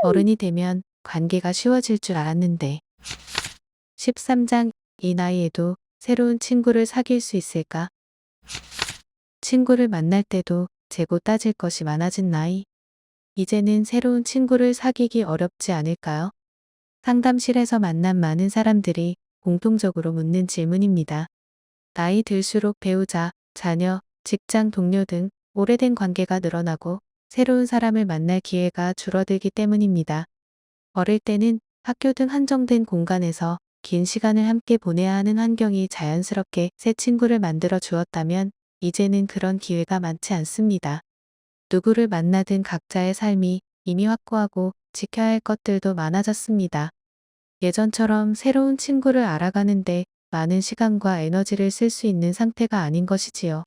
어른이 되면 관계가 쉬워질 줄 알았는데. 13장 이 나이에도 새로운 친구를 사귈 수 있을까? 친구를 만날 때도 재고 따질 것이 많아진 나이. 이제는 새로운 친구를 사귀기 어렵지 않을까요? 상담실에서 만난 많은 사람들이 공통적으로 묻는 질문입니다. 나이 들수록 배우자, 자녀, 직장 동료 등 오래된 관계가 늘어나고 새로운 사람을 만날 기회가 줄어들기 때문입니다. 어릴 때는 학교 등 한정된 공간에서 긴 시간을 함께 보내야 하는 환경이 자연스럽게 새 친구를 만들어 주었다면 이제는 그런 기회가 많지 않습니다. 누구를 만나든 각자의 삶이 이미 확고하고 지켜야 할 것들도 많아졌습니다. 예전처럼 새로운 친구를 알아가는데 많은 시간과 에너지를 쓸 수 있는 상태가 아닌 것이지요.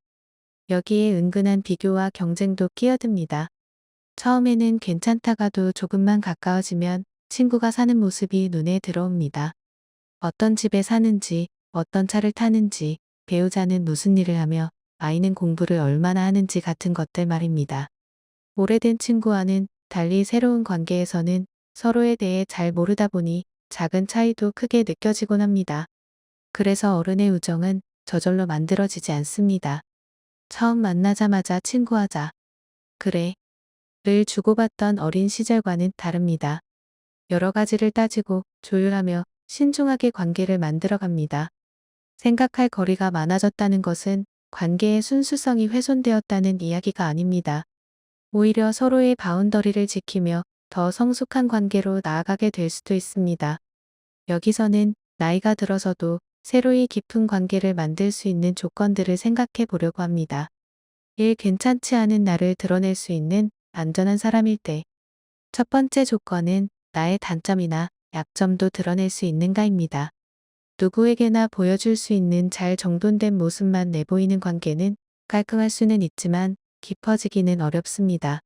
여기에 은근한 비교와 경쟁도 끼어듭니다. 처음에는 괜찮다가도 조금만 가까워지면 친구가 사는 모습이 눈에 들어옵니다. 어떤 집에 사는지, 어떤 차를 타는지, 배우자는 무슨 일을 하며 아이는 공부를 얼마나 하는지 같은 것들 말입니다. 오래된 친구와는 달리 새로운 관계에서는 서로에 대해 잘 모르다 보니 작은 차이도 크게 느껴지곤 합니다. 그래서 어른의 우정은 저절로 만들어지지 않습니다. 처음 만나자마자 친구하자. 그래. 를 주고받던 어린 시절과는 다릅니다. 여러 가지를 따지고 조율하며 신중하게 관계를 만들어갑니다. 생각할 거리가 많아졌다는 것은 관계의 순수성이 훼손되었다는 이야기가 아닙니다. 오히려 서로의 바운더리를 지키며 더 성숙한 관계로 나아가게 될 수도 있습니다. 여기서는 나이가 들어서도 새로이 깊은 관계를 만들 수 있는 조건들을 생각해 보려고 합니다. 1. 괜찮지 않은 나를 드러낼 수 있는 안전한 사람일 때. 첫 번째 조건은 나의 단점이나 약점도 드러낼 수 있는가입니다. 누구에게나 보여줄 수 있는 잘 정돈된 모습만 내보이는 관계는 깔끔할 수는 있지만 깊어지기는 어렵습니다.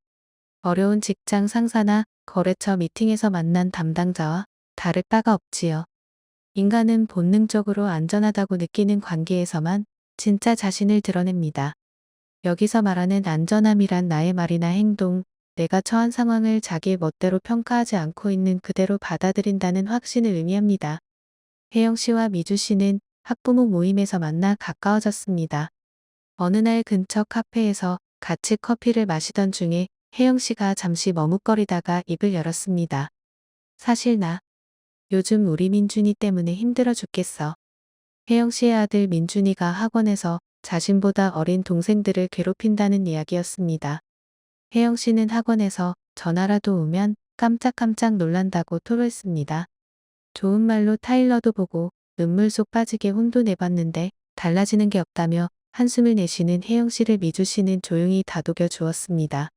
어려운 직장 상사나 거래처 미팅에서 만난 담당자와 다를 바가 없지요. 인간은 본능적으로 안전하다고 느끼는 관계에서만 진짜 자신을 드러냅니다. 여기서 말하는 안전함이란 나의 말이나 행동, 내가 처한 상황을 자기 멋대로 평가하지 않고 있는 그대로 받아들인다는 확신을 의미합니다. 혜영 씨와 미주 씨는 학부모 모임에서 만나 가까워졌습니다. 어느 날 근처 카페에서 같이 커피를 마시던 중에 혜영 씨가 잠시 머뭇거리다가 입을 열었습니다. 사실 나 요즘 우리 민준이 때문에 힘들어 죽겠어. 혜영 씨의 아들 민준이가 학원에서 자신보다 어린 동생들을 괴롭힌다는 이야기였습니다. 혜영 씨는 학원에서 전화라도 오면 깜짝깜짝 놀란다고 토로했습니다. 좋은 말로 타일러도 보고 눈물 속 빠지게 혼도 내봤는데 달라지는 게 없다며 한숨을 내쉬는 혜영 씨를 미주 씨는 조용히 다독여 주었습니다.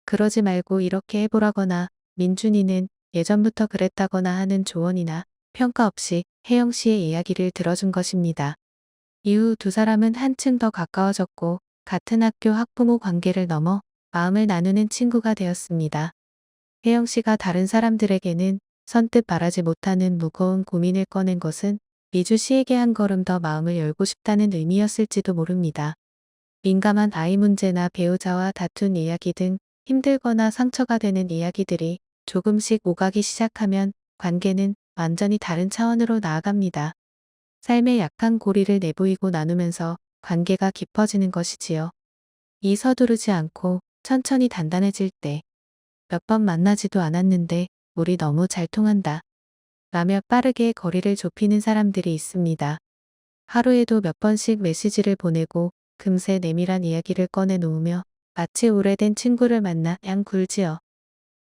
그러지 말고 이렇게 해보라거나 민준이는 예전부터 그랬다거나 하는 조언이나 평가 없이 혜영 씨의 이야기를 들어준 것입니다. 이후 두 사람은 한층 더 가까워졌고 같은 학교 학부모 관계를 넘어 마음을 나누는 친구가 되었습니다. 혜영 씨가 다른 사람들에게는 선뜻 말하지 못하는 무거운 고민을 꺼낸 것은 미주 씨에게 한 걸음 더 마음을 열고 싶다는 의미였을지도 모릅니다. 민감한 아이 문제나 배우자와 다툰 이야기 등 힘들거나 상처가 되는 이야기들이 조금씩 오가기 시작하면 관계는 완전히 다른 차원으로 나아갑니다. 삶의 약한 고리를 내보이고 나누면서 관계가 깊어지는 것이지요. 이 서두르지 않고 천천히 단단해질 때 몇 번 만나지도 않았는데 우리 너무 잘 통한다. 라며 빠르게 거리를 좁히는 사람들이 있습니다. 하루에도 몇 번씩 메시지를 보내고 금세 내밀한 이야기를 꺼내 놓으며 마치 오래된 친구를 만나 양 굴지요.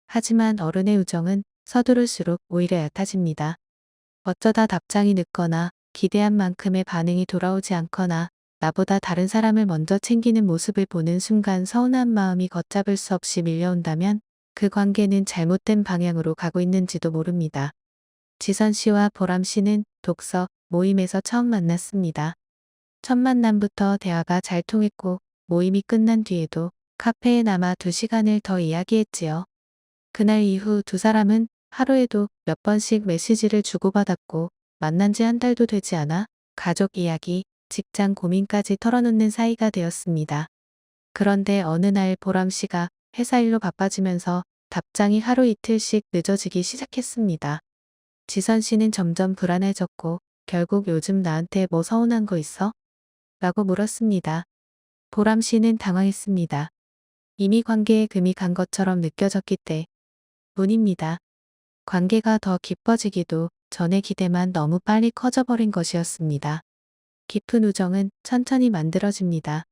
하지만 어른의 우정은 서두를수록 오히려 얕아집니다. 어쩌다 답장이 늦거나 기대한 만큼의 반응이 돌아오지 않거나 나보다 다른 사람을 먼저 챙기는 모습을 보는 순간 서운한 마음이 걷잡을 수 없이 밀려온다면 그 관계는 잘못된 방향으로 가고 있는지도 모릅니다. 지선 씨와 보람 씨는 독서 모임에서 처음 만났습니다. 첫 만남부터 대화가 잘 통했고 모임이 끝난 뒤에도 카페에 남아 2시간을 더 이야기했지요. 그날 이후 두 사람은 하루에도 몇 번씩 메시지를 주고받았고 만난 지 한 달도 되지 않아 가족 이야기, 직장 고민까지 털어놓는 사이가 되었습니다. 그런데 어느 날 보람 씨가 회사 일로 바빠지면서 답장이 하루 이틀씩 늦어지기 시작했습니다. 지선 씨는 점점 불안해졌고 결국 요즘 나한테 뭐 서운한 거 있어? 라고 물었습니다. 보람 씨는 당황했습니다. 이미 관계에 금이 간 것처럼 느껴졌기 때문입니다. 관계가 더 깊어지기도 전에 기대만 너무 빨리 커져버린 것이었습니다. 깊은 우정은 천천히 만들어집니다.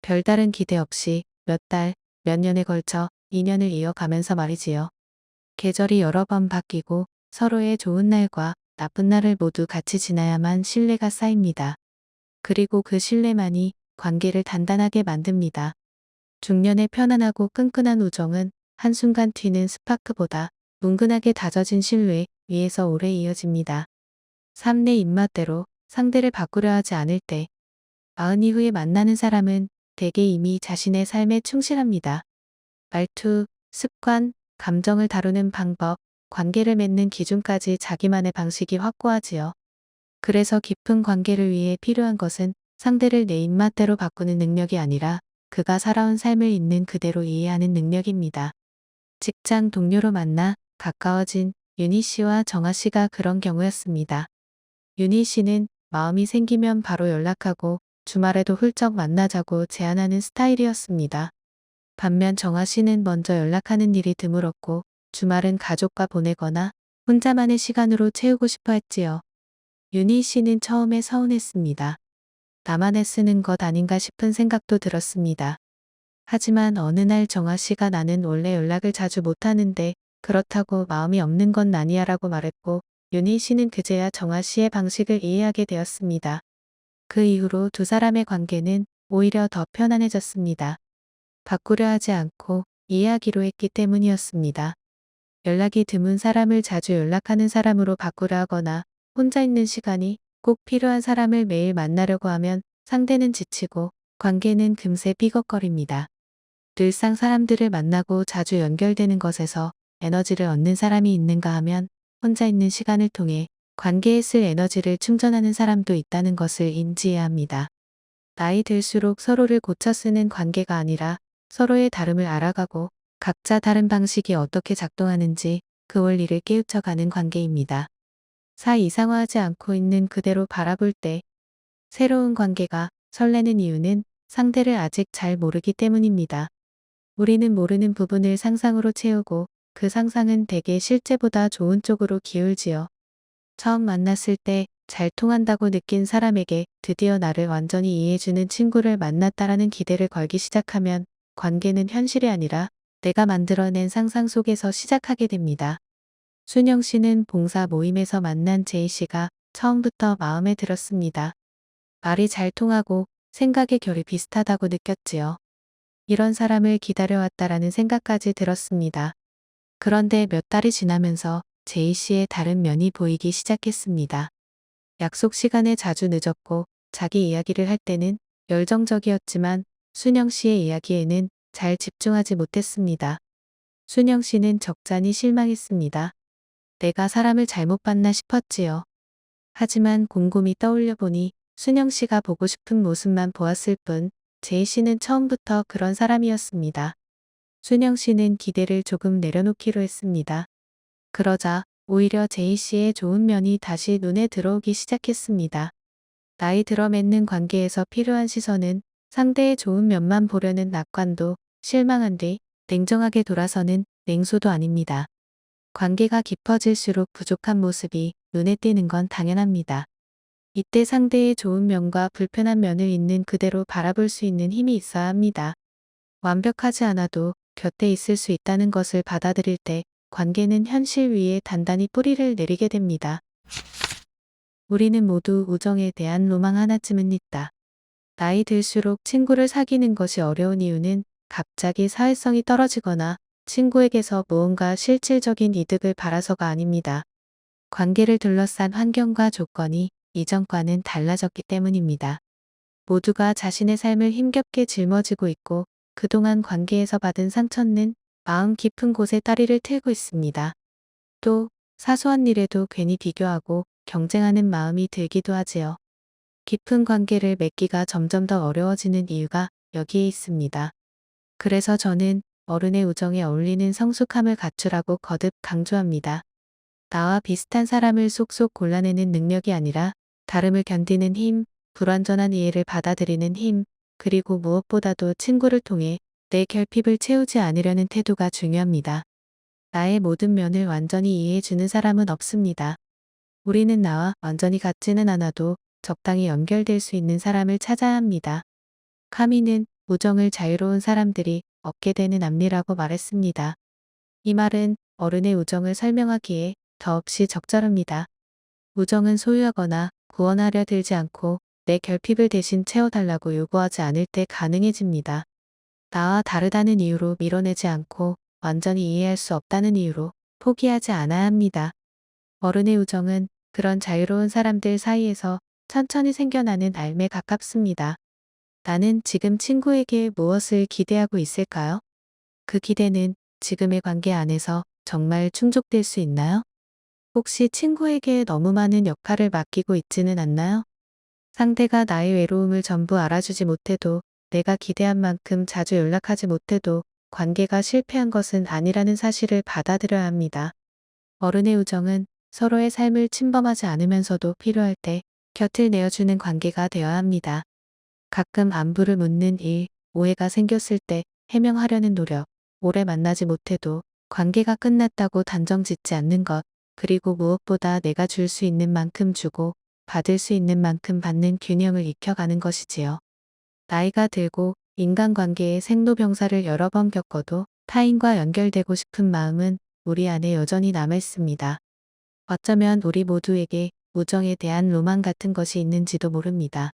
별다른 기대 없이 몇 달, 몇 년에 걸쳐 인연을 이어가면서 말이지요. 계절이 여러 번 바뀌고 서로의 좋은 날과 나쁜 날을 모두 같이 지나야만 신뢰가 쌓입니다. 그리고 그 신뢰만이 관계를 단단하게 만듭니다. 중년의 편안하고 끈끈한 우정은 한순간 튀는 스파크보다 은근하게 다져진 신뢰 위에서 오래 이어집니다. 삶 내 입맛대로 상대를 바꾸려 하지 않을 때 마흔 이후에 만나는 사람은 대개 이미 자신의 삶에 충실합니다. 말투, 습관, 감정을 다루는 방법, 관계를 맺는 기준까지 자기만의 방식이 확고하지요. 그래서 깊은 관계를 위해 필요한 것은 상대를 내 입맛대로 바꾸는 능력이 아니라 그가 살아온 삶을 있는 그대로 이해하는 능력입니다. 직장 동료로 만나 가까워진 윤희 씨와 정아 씨가 그런 경우였습니다. 윤희 씨는 마음이 생기면 바로 연락하고 주말에도 훌쩍 만나자고 제안하는 스타일이었습니다. 반면 정아 씨는 먼저 연락하는 일이 드물었고 주말은 가족과 보내거나 혼자만의 시간으로 채우고 싶어 했지요. 윤희 씨는 처음에 서운했습니다. 나만 애쓰는 것 아닌가 싶은 생각도 들었습니다. 하지만 어느 날 정아 씨가 나는 원래 연락을 자주 못하는데 그렇다고 마음이 없는 건 아니야 라고 말했고 윤희 씨는 그제야 정아 씨의 방식을 이해하게 되었습니다. 그 이후로 두 사람의 관계는 오히려 더 편안해졌습니다. 바꾸려 하지 않고 이해하기로 했기 때문이었습니다. 연락이 드문 사람을 자주 연락하는 사람으로 바꾸려 하거나 혼자 있는 시간이 꼭 필요한 사람을 매일 만나려고 하면 상대는 지치고 관계는 금세 삐걱거립니다. 늘상 사람들을 만나고 자주 연결되는 것에서 에너지를 얻는 사람이 있는가 하면 혼자 있는 시간을 통해 관계에 쓸 에너지를 충전하는 사람도 있다는 것을 인지해야 합니다. 나이 들수록 서로를 고쳐 쓰는 관계가 아니라 서로의 다름을 알아가고 각자 다른 방식이 어떻게 작동하는지 그 원리를 깨우쳐가는 관계입니다. 이상화하지 않고 있는 그대로 바라볼 때 새로운 관계가 설레는 이유는 상대를 아직 잘 모르기 때문입니다. 우리는 모르는 부분을 상상으로 채우고 그 상상은 대개 실제보다 좋은 쪽으로 기울지요. 처음 만났을 때 잘 통한다고 느낀 사람에게 드디어 나를 완전히 이해해주는 친구를 만났다라는 기대를 걸기 시작하면 관계는 현실이 아니라 내가 만들어낸 상상 속에서 시작하게 됩니다. 순영 씨는 봉사 모임에서 만난 제이 씨가 처음부터 마음에 들었습니다. 말이 잘 통하고 생각의 결이 비슷하다고 느꼈지요. 이런 사람을 기다려왔다라는 생각까지 들었습니다. 그런데 몇 달이 지나면서 제이 씨의 다른 면이 보이기 시작했습니다. 약속 시간에 자주 늦었고 자기 이야기를 할 때는 열정적이었지만 순영 씨의 이야기에는 잘 집중하지 못했습니다. 순영 씨는 적잖이 실망했습니다. 내가 사람을 잘못 봤나 싶었지요. 하지만 곰곰이 떠올려 보니 순영 씨가 보고 싶은 모습만 보았을 뿐 제이 씨는 처음부터 그런 사람이었습니다. 순영 씨는 기대를 조금 내려놓기로 했습니다. 그러자 오히려 제이 씨의 좋은 면이 다시 눈에 들어오기 시작했습니다. 나이 들어 맺는 관계에서 필요한 시선은 상대의 좋은 면만 보려는 낙관도 실망한 뒤 냉정하게 돌아서는 냉소도 아닙니다. 관계가 깊어질수록 부족한 모습이 눈에 띄는 건 당연합니다. 이때 상대의 좋은 면과 불편한 면을 있는 그대로 바라볼 수 있는 힘이 있어야 합니다. 완벽하지 않아도 곁에 있을 수 있다는 것을 받아들일 때 관계는 현실 위에 단단히 뿌리를 내리게 됩니다. 우리는 모두 우정에 대한 로망 하나쯤은 있다. 나이 들수록 친구를 사귀는 것이 어려운 이유는 갑자기 사회성이 떨어지거나 친구에게서 무언가 실질적인 이득을 바라서가 아닙니다. 관계를 둘러싼 환경과 조건이 이전과는 달라졌기 때문입니다. 모두가 자신의 삶을 힘겹게 짊어지고 있고 그동안 관계에서 받은 상처는 마음 깊은 곳에 따리를 틀고 있습니다. 또 사소한 일에도 괜히 비교하고 경쟁하는 마음이 들기도 하지요. 깊은 관계를 맺기가 점점 더 어려워지는 이유가 여기에 있습니다. 그래서 저는 어른의 우정에 어울리는 성숙함을 갖추라고 거듭 강조합니다. 나와 비슷한 사람을 쏙쏙 골라내는 능력이 아니라 다름을 견디는 힘, 불완전한 이해를 받아들이는 힘, 그리고 무엇보다도 친구를 통해 내 결핍을 채우지 않으려는 태도가 중요합니다. 나의 모든 면을 완전히 이해해주는 사람은 없습니다. 우리는 나와 완전히 같지는 않아도 적당히 연결될 수 있는 사람을 찾아야 합니다. 카미는 우정을 자유로운 사람들이 얻게 되는 앞니라고 말했습니다. 이 말은 어른의 우정을 설명하기에 더없이 적절합니다. 우정은 소유하거나 구원하려 들지 않고 내 결핍을 대신 채워달라고 요구하지 않을 때 가능해집니다. 나와 다르다는 이유로 밀어내지 않고 완전히 이해할 수 없다는 이유로 포기하지 않아야 합니다. 어른의 우정은 그런 자유로운 사람들 사이에서 천천히 생겨나는 알매 가깝습니다. 나는 지금 친구에게 무엇을 기대하고 있을까요? 그 기대는 지금의 관계 안에서 정말 충족될 수 있나요? 혹시 친구에게 너무 많은 역할을 맡기고 있지는 않나요? 상대가 나의 외로움을 전부 알아주지 못해도, 내가 기대한 만큼 자주 연락하지 못해도 관계가 실패한 것은 아니라는 사실을 받아들여야 합니다. 어른의 우정은 서로의 삶을 침범하지 않으면서도 필요할 때 곁을 내어주는 관계가 되어야 합니다. 가끔 안부를 묻는 일, 오해가 생겼을 때 해명하려는 노력, 오래 만나지 못해도 관계가 끝났다고 단정 짓지 않는 것, 그리고 무엇보다 내가 줄 수 있는 만큼 주고 받을 수 있는 만큼 받는 균형을 익혀가는 것이지요. 나이가 들고 인간관계의 생로병사를 여러 번 겪어도 타인과 연결되고 싶은 마음은 우리 안에 여전히 남아있습니다. 어쩌면 우리 모두에게 우정에 대한 로망 같은 것이 있는지도 모릅니다.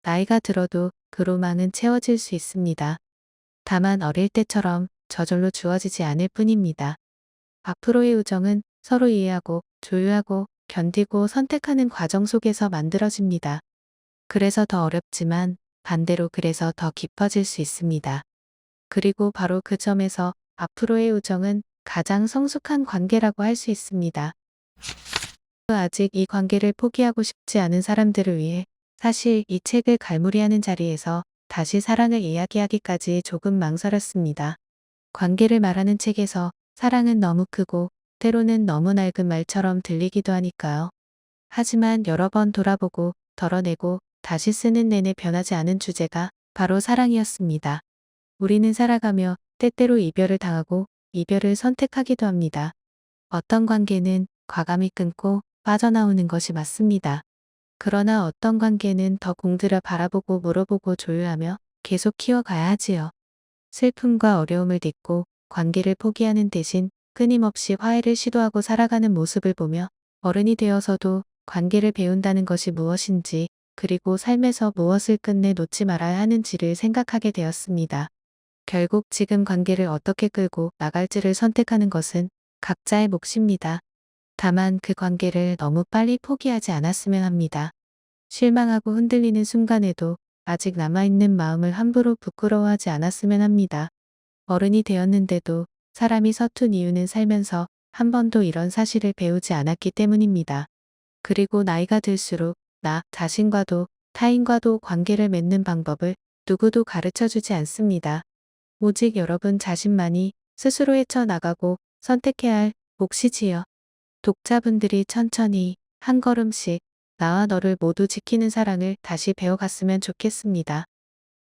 나이가 들어도 그 로망은 채워질 수 있습니다. 다만 어릴 때처럼 저절로 주어지지 않을 뿐입니다. 앞으로의 우정은 서로 이해하고 조율하고 견디고 선택하는 과정 속에서 만들어집니다. 그래서 더 어렵지만 반대로 그래서 더 깊어질 수 있습니다. 그리고 바로 그 점에서 앞으로의 우정은 가장 성숙한 관계라고 할 수 있습니다. 아직 이 관계를 포기하고 싶지 않은 사람들을 위해 사실 이 책을 갈무리하는 자리에서 다시 사랑을 이야기하기까지 조금 망설였습니다. 관계를 말하는 책에서 사랑은 너무 크고 때로는 너무 낡은 말처럼 들리기도 하니까요. 하지만 여러 번 돌아보고 덜어내고 다시 쓰는 내내 변하지 않은 주제가 바로 사랑이었습니다. 우리는 살아가며 때때로 이별을 당하고 이별을 선택하기도 합니다. 어떤 관계는 과감히 끊고 빠져나오는 것이 맞습니다. 그러나 어떤 관계는 더 공들여 바라보고 물어보고 조율하며 계속 키워가야 하지요. 슬픔과 어려움을 딛고 관계를 포기하는 대신 끊임없이 화해를 시도하고 살아가는 모습을 보며 어른이 되어서도 관계를 배운다는 것이 무엇인지, 그리고 삶에서 무엇을 끝내 놓지 말아야 하는지를 생각하게 되었습니다. 결국 지금 관계를 어떻게 끌고 나갈지를 선택하는 것은 각자의 몫입니다. 다만 그 관계를 너무 빨리 포기하지 않았으면 합니다. 실망하고 흔들리는 순간에도 아직 남아있는 마음을 함부로 부끄러워하지 않았으면 합니다. 어른이 되었는데도 사람이 서툰 이유는 살면서 한 번도 이런 사실을 배우지 않았기 때문입니다. 그리고 나이가 들수록 나 자신과도 타인과도 관계를 맺는 방법을 누구도 가르쳐주지 않습니다. 오직 여러분 자신만이 스스로 헤쳐나가고 선택해야 할 몫이지요. 독자분들이 천천히 한 걸음씩 나와 너를 모두 지키는 사랑을 다시 배워갔으면 좋겠습니다.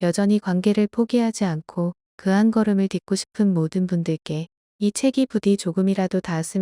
여전히 관계를 포기하지 않고 그 한 걸음을 딛고 싶은 모든 분들께 이 책이 부디 조금이라도 닿았으면